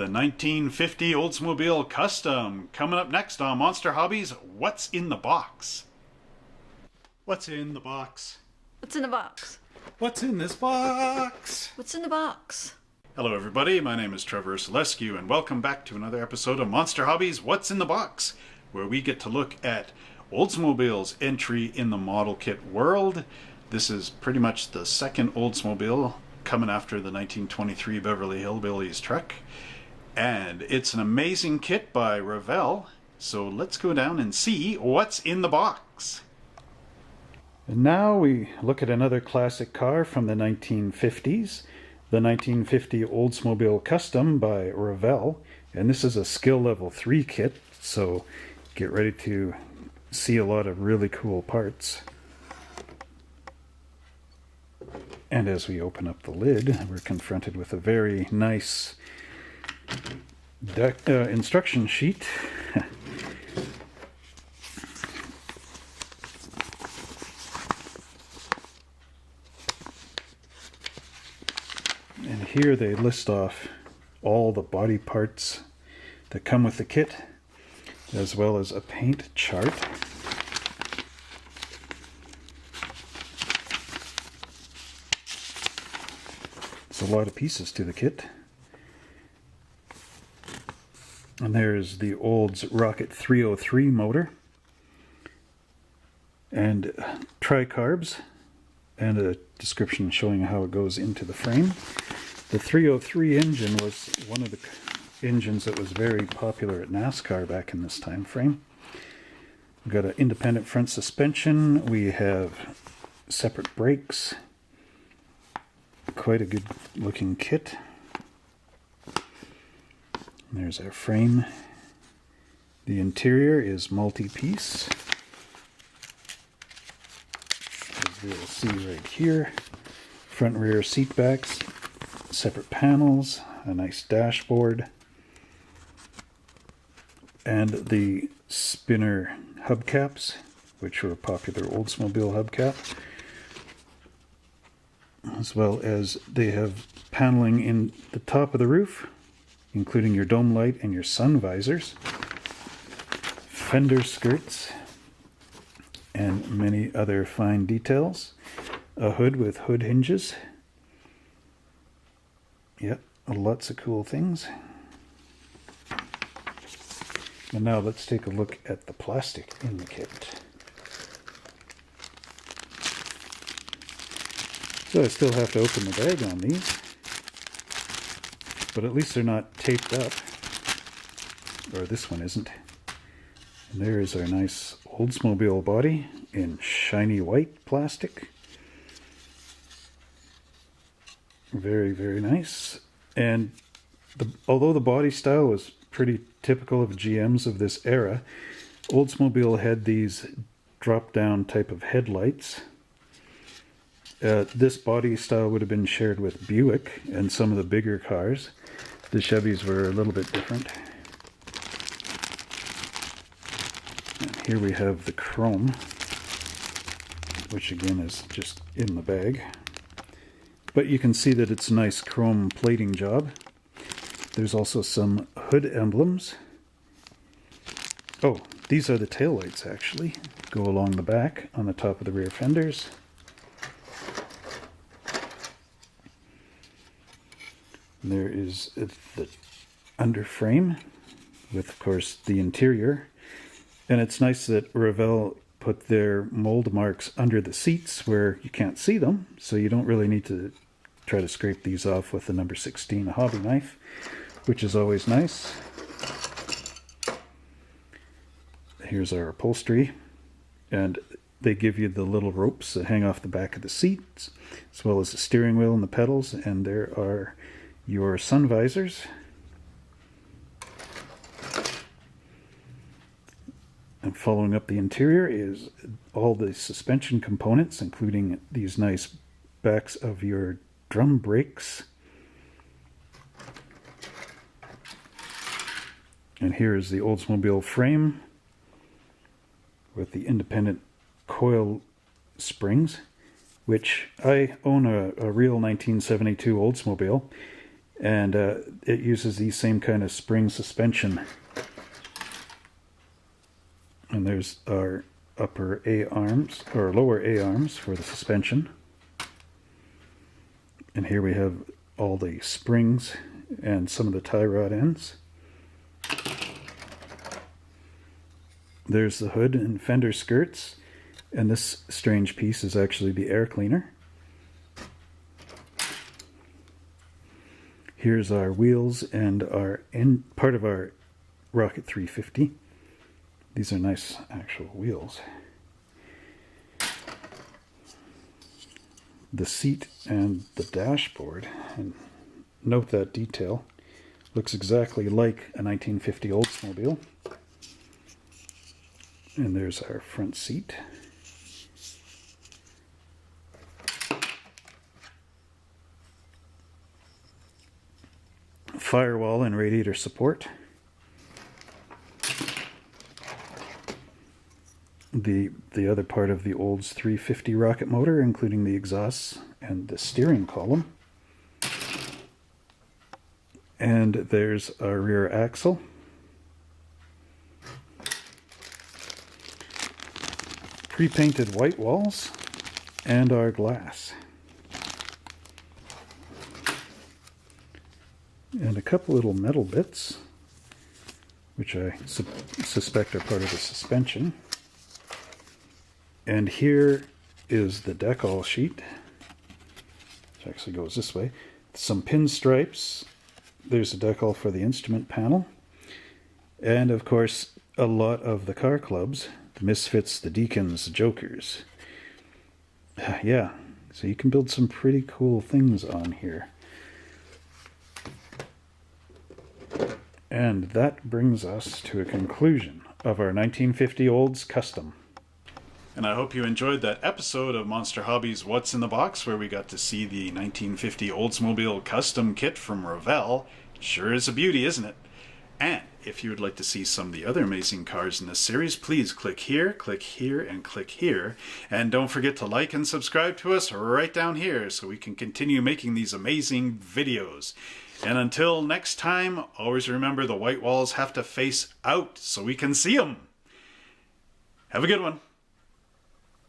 The 1950 Oldsmobile Custom, coming up next on Monster Hobbies, What's in the Box? What's in the box? What's in the box? What's in this box? What's in the box? Hello everybody, my name is Trevor Selescu and welcome back to another episode of Monster Hobbies, What's in the Box? Where we get to look at Oldsmobile's entry in the model kit world. This is pretty much the second Oldsmobile, coming after the 1923 Beverly Hillbillies truck. And it's an amazing kit by Revell, so let's go down and see what's in the box. And now we look at another classic car from the 1950s, the 1950 Oldsmobile Custom by Revell. And this is a skill level 3 kit, so get ready to see a lot of really cool parts. And as we open up the lid, we're confronted with a very nice instruction sheet. And here they list off all the body parts that come with the kit, as well as a paint chart. It's a lot of pieces to the kit. And there's the Olds Rocket 303 motor, and tri-carbs, and a description showing how it goes into the frame. The 303 engine was one of the engines that was very popular at NASCAR back in this time frame. We've got an independent front suspension. We have separate brakes. Quite a good looking kit. There's our frame. The interior is multi-piece, as we'll see right here. Front and rear seat backs, separate panels, a nice dashboard, and the spinner hubcaps, which were a popular Oldsmobile hubcap, as well as they have paneling in the top of the roof, including your dome light and your sun visors, fender skirts, and many other fine details. A hood with hood hinges. Yep, lots of cool things. And now let's take a look at the plastic in the kit. So I still have to open the bag on these, but at least they're not taped up, or this one isn't. And there is our nice Oldsmobile body in shiny white plastic. Very, very nice. And although the body style was pretty typical of GMs of this era, Oldsmobile had these drop-down type of headlights. This body style would have been shared with Buick and some of the bigger cars. The Chevys were a little bit different. And here we have the chrome, which again is just in the bag. But you can see that it's a nice chrome plating job. There's also some hood emblems. Oh, these are the taillights actually. Go along the back on the top of the rear fenders. There is the underframe with, of course, the interior. And it's nice that Revell put their mold marks under the seats where you can't see them, so you don't really need to try to scrape these off with the number 16 hobby knife, which is always nice. Here's our upholstery, and they give you the little ropes that hang off the back of the seats, as well as the steering wheel and the pedals, and there are your sun visors. And following up the interior is all the suspension components, including these nice backs of your drum brakes. And here is the Oldsmobile frame with the independent coil springs, which I own a real 1972 Oldsmobile, And it uses the same kind of spring suspension. And there's our upper A arms, or lower A arms for the suspension. And here we have all the springs and some of the tie rod ends. There's the hood and fender skirts, and this strange piece is actually the air cleaner. Here's our wheels and our part of our Rocket 350. These are nice actual wheels. The seat and the dashboard, and note that detail, looks exactly like a 1950 Oldsmobile. And there's our front seat. Firewall and radiator support. The other part of the Olds 350 rocket motor, including the exhausts and the steering column. And there's our rear axle. Pre-painted white walls and our glass. And a couple little metal bits, which I suspect are part of the suspension. And here is the decal sheet, which actually goes this way. Some pinstripes. There's a decal for the instrument panel. And of course, a lot of the car clubs. The Misfits, the Deacons, the Jokers. Yeah, so you can build some pretty cool things on here. And that brings us to a conclusion of our 1950 Olds Custom. And I hope you enjoyed that episode of Monster Hobbies What's in the Box, where we got to see the 1950 Oldsmobile Custom Kit from Revell. Sure is a beauty, isn't it? And if you would like to see some of the other amazing cars in this series, please click here, and click here. And don't forget to like and subscribe to us right down here so we can continue making these amazing videos. And until next time, always remember the white walls have to face out so we can see them. Have a good one.